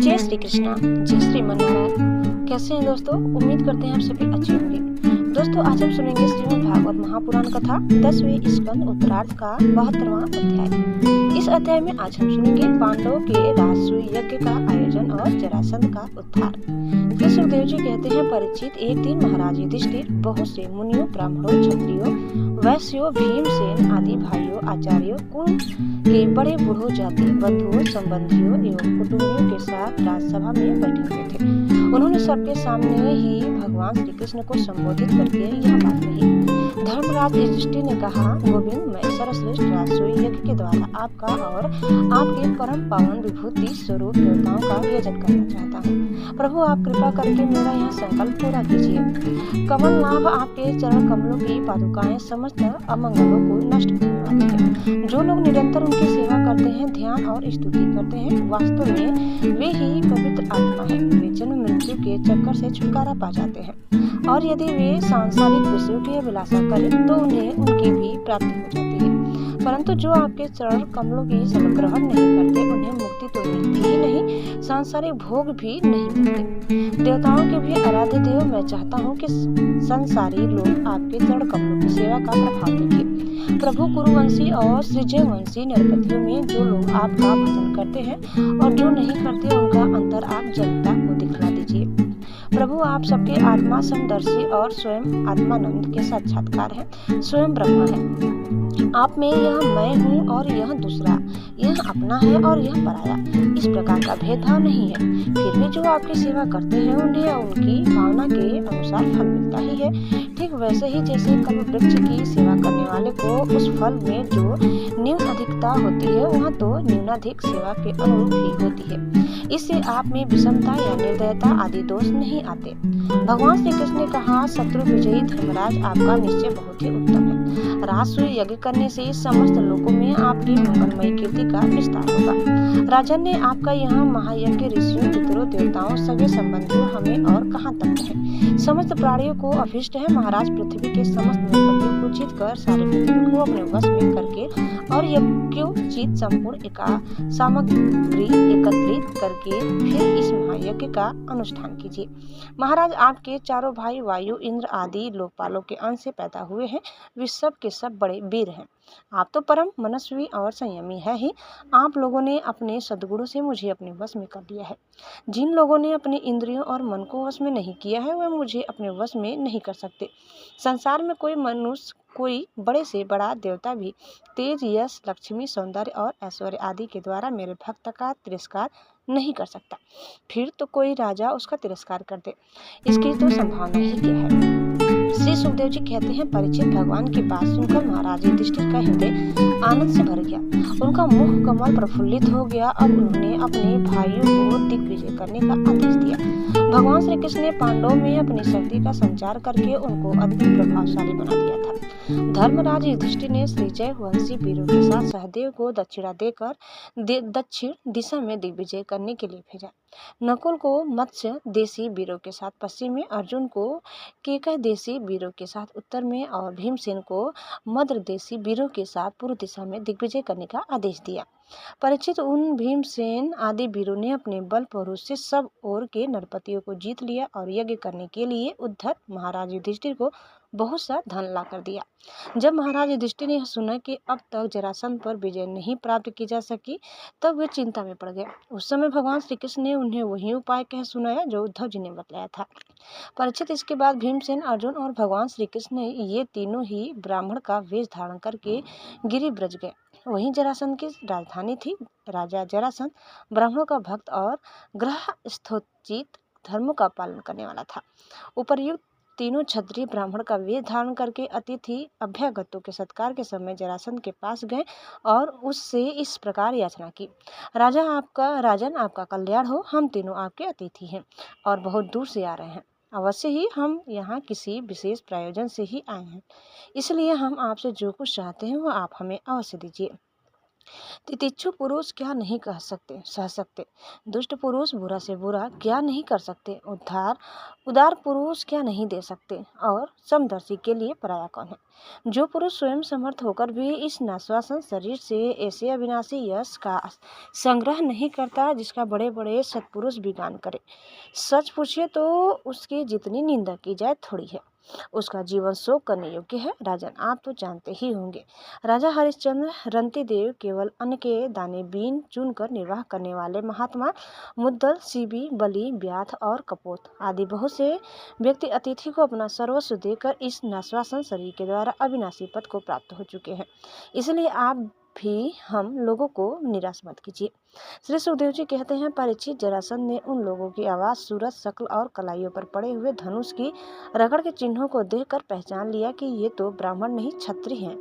जय श्री कृष्णा, जय श्रीमन नारायण। कैसे हैं दोस्तों? उम्मीद करते हैं आप सभी अच्छे होंगे। दोस्तों, आज हम सुनेंगे श्रीमद् भागवत महापुराण कथा 10वें स्कंद उत्तरार्ध का 72वां अध्याय। इस अध्याय में आज हम सुनेंगे पांडवों के राजसूय यज्ञ का आयोजन और जरासंध का उद्धार। श्री सुखदेव जी कहते हैं, परीक्षित, एक दिन महाराज युधिष्ठिर बहुत से मुनियों, ब्राह्मणों, क्षत्रियों, वैश्यों, भीमसेन आदि भाइयों, आचार्यों, कुल के बड़े बूढ़ों, जाति बंधुओं, संबंधियों एवं कुटुंबियों के साथ राजसभा में बैठे हुए थे। उन्होंने सबके सामने ही भगवान श्री कृष्ण को संबोधित करके यह बात कही। धर्मराज युधिष्ठिर ने कहा, गोविंद, मैं सर्वश्रेष्ठ राजसूय यज्ञ के द्वारा आपका और आपके परम पावन विभूति स्वरूप देवताओं का यजन करना चाहता हूँ। प्रभु, आप कृपा करके मेरा यह संकल्प पूरा कीजिए। कमल नाभ आपके चरण कमलों की पादुकाएं समस्त अमंगलों को नष्ट करने वाली है। जो लोग निरंतर उनकी सेवा करते हैं, ध्यान और स्तुति करते हैं, वास्तव में वे ही पवित्र आत्मा है। वे जन्म मृत्यु के चक्कर से छुटकारा पा जाते हैं, और यदि वे सांसारिक विषयों की अभिलाषा करें तो उन्हें उनकी भी प्राप्ति हो जाती है। परंतु जो आपके चरण कमलों की ग्रहण नहीं करते, उन्हें मुक्ति तो मिलती ही नहीं, सांसारिक भोग भी नहीं मिलते। देवताओं के भी आराध्य देव, मैं चाहता हूँ कि संसारी लोग आपके चरण कमलों की सेवा का प्रभाव देखें। प्रभु, कुरुवंशी और सृजयवंशी नरपतियों में जो लोग आपका भजन करते हैं और जो नहीं करते, उनका अंतर आप जनता को दिखला दीजिए। प्रभु, आप सबके आत्मा समदर्शी और स्वयं आत्मानंद के साक्षात्कार हैं, स्वयं ब्रह्मा है। आप में यह मैं हूँ और यह दूसरा, यह अपना है और यह पराया, इस प्रकार का भेदभाव नहीं है। फिर भी जो आपकी सेवा करते हैं, उन्हें उनकी भावना के अनुसार फल मिलता ही है। ठीक वैसे ही जैसे कल्प वृक्ष की सेवा करने वाले को उस फल में जो न्यून अधिकता होती है, वहाँ तो न्यूनाधिक सेवा के अनुरूप ही होती है। इससे आप में विषमता या निर्दयता आदि दोष नहीं आते। भगवान श्री कृष्ण ने कहा, शत्रु विजयी धर्मराज, आपका निश्चय बहुत ही उत्तम है। राजसूय यज्ञ करने से समस्त लोकों में आपकी मंगलमयी कीर्ति का विस्तार होगा। राजन ने आपका यहाँ महायज्ञ ऋषियों, पितरों, देवताओं, सगे संबंधियों, हमें और कहाँ तक है, समस्त प्राणियों को अभिष्ट है। महाराज पृथ्वी के समस्त नरपतियों को जीत कर सारे पृथ्वी को अपने वश में करके और यज्ञोचित संपूर्ण सामग्री एकत्रित करके फिर इस महायज्ञ का अनुष्ठान कीजिए। महाराज, आपके चारों भाई वायु, इंद्र आदि लोकपालों के अंश से पैदा हुए हैं। वे सब के सब बड़े वीर हैं। आप तो परम मनस्वी और संयमी है ही। आप लोगों ने अपने सद्गुणों से मुझे अपने वश में कर लिया है। जिन लोगों ने अपने इंद्रियों और मन को वश में नहीं किया है, वह मुझे अपने वश में नहीं कर सकते। संसार में कोई मनुष्य, कोई बड़े से बड़ा देवता भी तेज, यश, लक्ष्मी, सौंदर्य और ऐश्वर्य आदि के द्वारा मेरे भक्त का तिरस्कार नहीं कर सकता। फिर तो कोई राजा उसका तिरस्कार कर दे, इसकी तो संभावना ही क्या है। श्री सुखदेव जी कहते हैं, परीक्षित, भगवान की बात सुनकर महाराज युधिष्ठिर का हृदय आनंद से भर गया। उनका मुख कमल प्रफुल्लित हो गया। अब उन्होंने अपने भाइयों को दिग्विजय करने का आदेश दिया। भगवान श्री कृष्ण ने पांडवों में अपनी शक्ति का संचार करके उनको अद्भुत प्रभावशाली बना दिया था। धर्मराज युधिष्ठिर ने सृजय वंशी वीरों के साथ सहदेव को दक्षिणा देकर दक्षिण दिशा में दिग्विजय करने के लिए भेजा। नकुल को मत्स्य देशी वीरों के साथ पश्चिम में, अर्जुन को केकय देशी वीरों के साथ उत्तर में और भीमसेन को मद्र देशी वीरों के साथ पूर्व दिशा में दिग्विजय करने का आदेश दिया। परीक्षित, उन भीमसेन आदि वीरों ने अपने बल पौरुष से सब ओर के नरपतियों को जीत लिया और यज्ञ करने के लिए उद्धत महाराज युधिष्ठिर को बहुत सा धन ला कर दिया। जब महाराज युधिष्ठिर ने सुना कि अब तक जरासंध पर विजय नहीं प्राप्त की जा सकी, तब वे चिंता में पड़ गए। उस समय भगवान श्री कृष्ण ने उन्हें वही उपाय कह सुनाया जो उद्धव जी ने बतलाया था। परीक्षित, इसके बाद भीमसेन, अर्जुन और भगवान श्री कृष्ण ने ये तीनों ही ब्राह्मण का वेश धारण करके गिरिब्रज गए। वहीं जरासंध की राजधानी थी। राजा जरासंध ब्राह्मणों का भक्त और ग्रह स्थोचित धर्मों का पालन करने वाला था। उपर्युक्त तीनों क्षत्रिय ब्राह्मण का वेश धारण करके अतिथि अभ्यागतों के सत्कार के समय जरासंध के पास गए और उससे इस प्रकार याचना की, राजन आपका कल्याण हो। हम तीनों आपके अतिथि हैं और बहुत दूर से आ रहे हैं। अवश्य ही हम यहाँ किसी विशेष प्रयोजन से ही आए हैं, इसलिए हम आपसे जो कुछ चाहते हैं वह आप हमें अवश्य दीजिए। तितिक्षु पुरुष क्या नहीं कह सकते सह सकते, दुष्ट पुरुष बुरा से बुरा क्या नहीं कर सकते, उदार पुरुष क्या नहीं दे सकते, और समदर्शी के लिए पराया कौन है। जो पुरुष स्वयं समर्थ होकर भी इस नाश्वासन शरीर से ऐसे अविनाशी यश का संग्रह नहीं करता जिसका बड़े बड़े सत्पुरुष भी गान करे। सच पूछिए तो उसकी जितनी निंदा की जाए थोड़ी है, उसका जीवन शोक करने योग्य है। राजन, आप तो जानते ही होंगे, राजा हरिश्चंद्र रंतिदेव केवल अन्न के दाने बीन चुनकर निर्वाह करने वाले महात्मा मुद्दल, सीबी, बलि, ब्याध और कपोत आदि बहुत से व्यक्ति अतिथि को अपना सर्वस्व देकर इस नाश्वासन शरीर के द्वारा अविनाशी पद को प्राप्त हो चुके हैं। इसलिए आप भी हम लोगों को निराश मत कीजिए। श्री सुखदेव जी कहते हैं, परीक्षित जरासंध ने उन लोगों की आवाज, सूरत, शक्ल और कलाइयों पर पड़े हुए धनुष की रगड़ के चिन्हों को देखकर पहचान लिया कि ये तो ब्राह्मण नहीं क्षत्रिय हैं।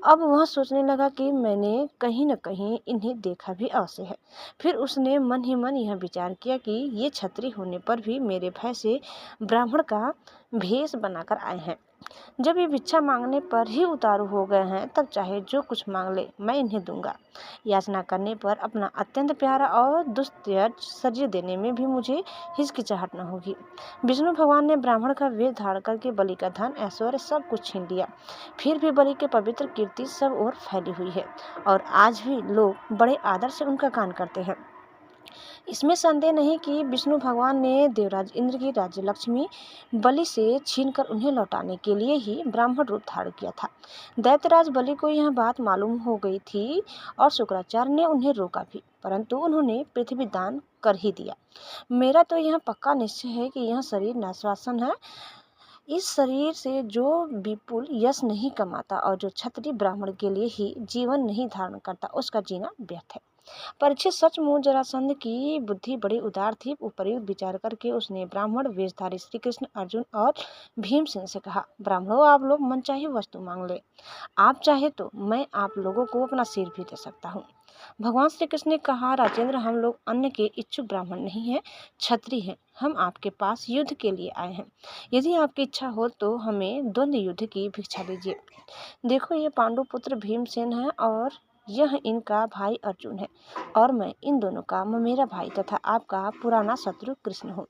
अब वह सोचने लगा कि मैंने कहीं न कहीं इन्हें देखा भी अवश्य है। फिर उसने मन ही मन यह विचार किया कि ये क्षत्रिय होने पर भी मेरे भय से ब्राह्मण का भेष बनाकर आए हैं। जब ये भिक्षा मांगने पर ही उतारू हो गए हैं, तब चाहे जो कुछ मांग ले मैं इन्हें दूंगा। याचना करने पर अपना अत्यंत प्यारा और दुस्त्यज शरीर देने में भी मुझे हिचकिचाहट न होगी। विष्णु भगवान ने ब्राह्मण का वेश धारण करके बलि का धन, ऐश्वर्य सब कुछ छीन लिया। फिर भी बलि के पवित्र कीर्ति सब ओर फैली हुई है और आज भी लोग बड़े आदर से उनका गान करते हैं। इसमें संदेह नहीं कि विष्णु भगवान ने देवराज इंद्र की राज्य लक्ष्मी बलि से छीनकर उन्हें लौटाने के लिए ही ब्राह्मण रूप धारण किया था। दैत्यराज बलि को यह बात मालूम हो गई थी और शुक्राचार्य ने उन्हें रोका भी, परंतु उन्होंने पृथ्वी दान कर ही दिया। मेरा तो यह पक्का निश्चय है कि यह शरीर नाश्वासन है। इस शरीर से जो विपुल यश नहीं कमाता और जो क्षत्रिय ब्राह्मण के लिए ही जीवन नहीं धारण करता, उसका जीना व्यर्थ है। परीक्षित, सचमुच जरासंध की बुद्धि बड़ी उदार थी। उपयुक्त विचार करके उसने ब्राह्मण वेशधारी श्री कृष्ण, अर्जुन और भीमसेन से कहा, ब्राह्मणों, आप लोग मनचाही वस्तु मांग ले। आप चाहे तो मैं आप लोगों को अपना सिर भी दे सकता हूँ। भगवान श्री कृष्ण ने कहा, राजेंद्र, हम लोग अन्न के इच्छुक ब्राह्मण नहीं हैं, क्षत्रिय हैं। हम आपके पास युद्ध के लिए आए हैं। यदि आपकी इच्छा हो तो हमें द्वंद्व युद्ध की भिक्षा दीजिए। देखो, ये पांडु पुत्र भीमसेन है और यह इनका भाई अर्जुन है और मैं इन दोनों का ममेरा भाई तथा आपका पुराना शत्रु कृष्ण हूँ।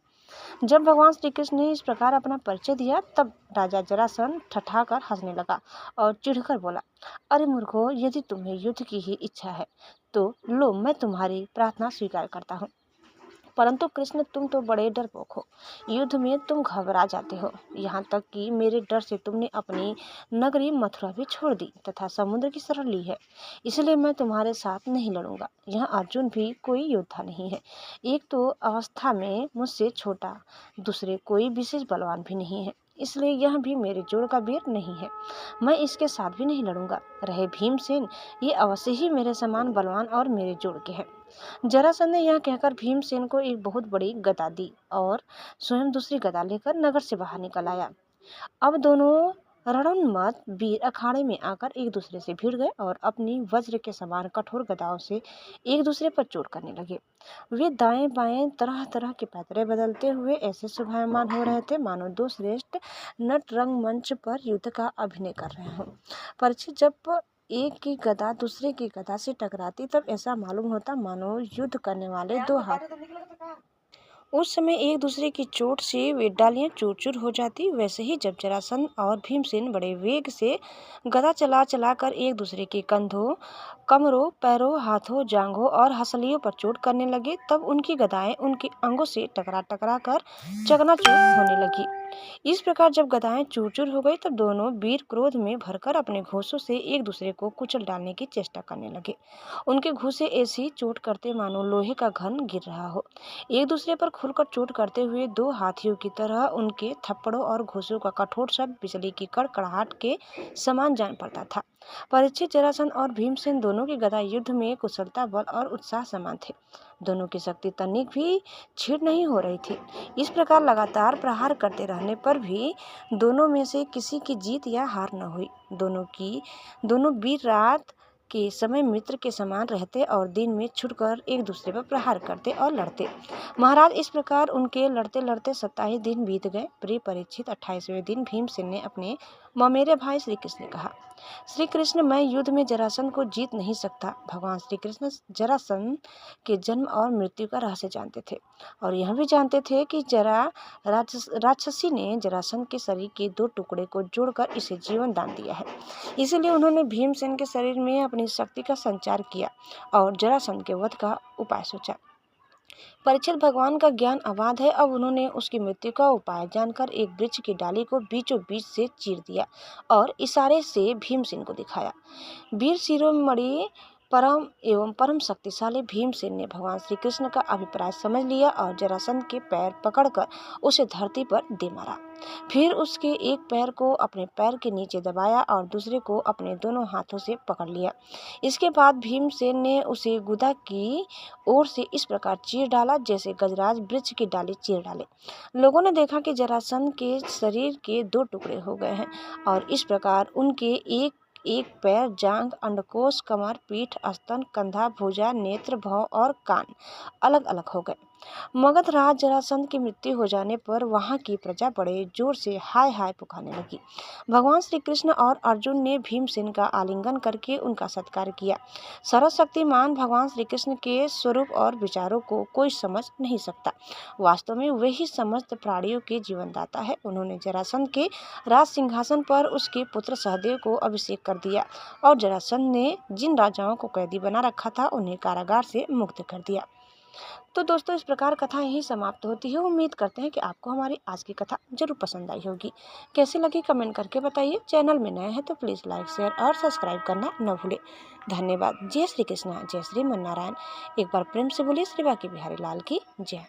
जब भगवान श्री कृष्ण ने इस प्रकार अपना परिचय दिया, तब राजा जरासंध ठठाकर हंसने लगा और चिढ़कर बोला, अरे मूर्खों, यदि तुम्हें युद्ध की ही इच्छा है तो लो, मैं तुम्हारी प्रार्थना स्वीकार करता हूँ। परंतु कृष्ण, तुम तो बड़े डरपोक हो। युद्ध में तुम घबरा जाते हो, यहाँ तक कि मेरे डर से तुमने अपनी नगरी मथुरा भी छोड़ दी तथा समुद्र की शरण ली है। इसलिए मैं तुम्हारे साथ नहीं लड़ूंगा। यह अर्जुन भी कोई योद्धा नहीं है। एक तो अवस्था में मुझसे छोटा, दूसरे कोई विशेष बलवान भी नहीं है, इसलिए यह भी मेरे जोड़ का वीर नहीं है। मैं इसके साथ भी नहीं लड़ूंगा। रहे भीमसेन, ये अवश्य ही मेरे समान बलवान और मेरे जोड़ के हैं। जरासंध ने यह कहकर भीमसेन को एक बहुत बड़ी गदा दी और स्वयं दूसरी गदा लेकर नगर से बाहर निकल आया। अब दोनों रणोन्मत्त वीर अखाड़े में आकर एक दूसरे से भिड़ गए और अपनी वज्र के समान कठोर गदाओं से एक दूसरे पर चोट करने लगे। वे दाएं बाएं तरह तरह के पैतरे बदलते हुए ऐसे शोभायमान हो रहे थे मानो दो श्रेष्ठ नट रंगमंच पर युद्ध का अभिनय कर रहे हों। परीक्षित, जब एक की गदा दूसरे की गदा से टकराती तब ऐसा मालूम होता मानो युद्ध करने वाले दो हाथ। उस समय एक दूसरे की चोट से वे डालियां चूर चूर हो जाती। वैसे ही जब जरासंध और भीमसेन बड़े वेग से गदा चला चला कर एक दूसरे के कंधों, कमरों, पैरों, हाथों, जांघों और हसलियों पर चोट करने लगे, तब उनकी गदाएं उनके अंगों से टकरा टकरा कर चकनाचूर होने लगी। इस प्रकार जब गदाएं चूर चूर हो गई, तब दोनों वीर क्रोध में भरकर अपने घोंसों से एक दूसरे को कुचल डालने की चेष्टा करने लगे। उनके घूंसे ऐसी चोट करते मानो लोहे का घन गिर रहा हो। एक दूसरे पर खुलकर चोट करते हुए दो हाथियों की तरह उनके थप्पड़ों और घूंसों का कठोर शब्द बिजली की कड़कड़ाहट के समान जान पड़ता था। परीक्षित, जरासंध और भीमसेन दोनों की गदा युद्ध में कुशलता, बल और उत्साह समान थे। दोनों की शक्ति तनिक भी क्षीण नहीं हो रही थी। इस प्रकार लगातार प्रहार करते रहने पर भी दोनों में से किसी की जीत या हार न हुई। दोनों वीर रात के समय मित्र के समान रहते और दिन में छुटकर एक दूसरे पर प्रहार करते और लड़ते। महाराज, इस प्रकार उनके लड़ते लड़ते 27 दिन बीत गए। प्रिय परीक्षित, 28वें दिन भीमसेन ने अपने ममेरे भाई श्री कृष्ण ने कहा, श्री कृष्ण, मैं युद्ध में जरासंध को जीत नहीं सकता। भगवान श्री कृष्ण जरासंध के जन्म और मृत्यु का रहस्य जानते थे और यह भी जानते थे कि राक्षसी ने जरासंध के शरीर के 2 टुकड़े को जोड़कर इसे जीवन दान दिया है। इसीलिए उन्होंने भीमसेन के शरीर में अपनी शक्ति का संचार किया और जरासंध के वध का उपाय सोचा। परीक्षित, भगवान का ज्ञान अगाध है। अब उन्होंने उसकी मृत्यु का उपाय जानकर एक वृक्ष की डाली को बीचों बीच से चीर दिया और इशारे से भीमसेन को दिखाया। वीर शिरोमणि परम शक्तिशाली भीमसेन ने भगवान श्री कृष्ण का अभिप्राय समझ लिया और जरासंध के पैर पकड़कर उसे धरती पर दे मारा। फिर उसके एक पैर को अपने पैर के नीचे दबाया और दूसरे को अपने दोनों हाथों से पकड़ लिया। इसके बाद भीमसेन ने उसे गुदा की ओर से इस प्रकार चीर डाला जैसे गजराज वृक्ष की डाली चीर डाले। लोगों ने देखा कि जरासंध के शरीर के 2 टुकड़े हो गए हैं और इस प्रकार उनके एक पैर, जांघ, अंडकोश, कमर, पीठ, स्तन, कंधा, भुजा, नेत्र, भौं और कान अलग अलग हो गए। मगध राज जरासंध की मृत्यु हो जाने पर वहां की प्रजा बड़े जोर से हाय हाय पुकारने लगी। भगवान श्री कृष्ण और अर्जुन ने भीमसेन का आलिंगन करके उनका सत्कार किया। सर्वशक्तिमान भगवान श्री कृष्ण के स्वरूप और विचारों को कोई समझ नहीं सकता। वास्तव में वे ही समस्त प्राणियों के जीवनदाता है। उन्होंने जरासंध के राज सिंहासन पर उसके पुत्र सहदेव को अभिषेक कर दिया और जरासंध ने जिन राजाओं को कैदी बना रखा था उन्हें कारागार से मुक्त कर दिया। तो दोस्तों, इस प्रकार कथा यहीं समाप्त होती है। उम्मीद करते हैं कि आपको हमारी आज की कथा जरूर पसंद आई होगी। कैसी लगी कमेंट करके बताइए। चैनल में नए हैं तो प्लीज़ लाइक, शेयर और सब्सक्राइब करना न भूलें। धन्यवाद। जय श्री कृष्ण, जय श्री मन नारायण। एक बार प्रेम से बोलिए श्री बांके बिहारी लाल की जय।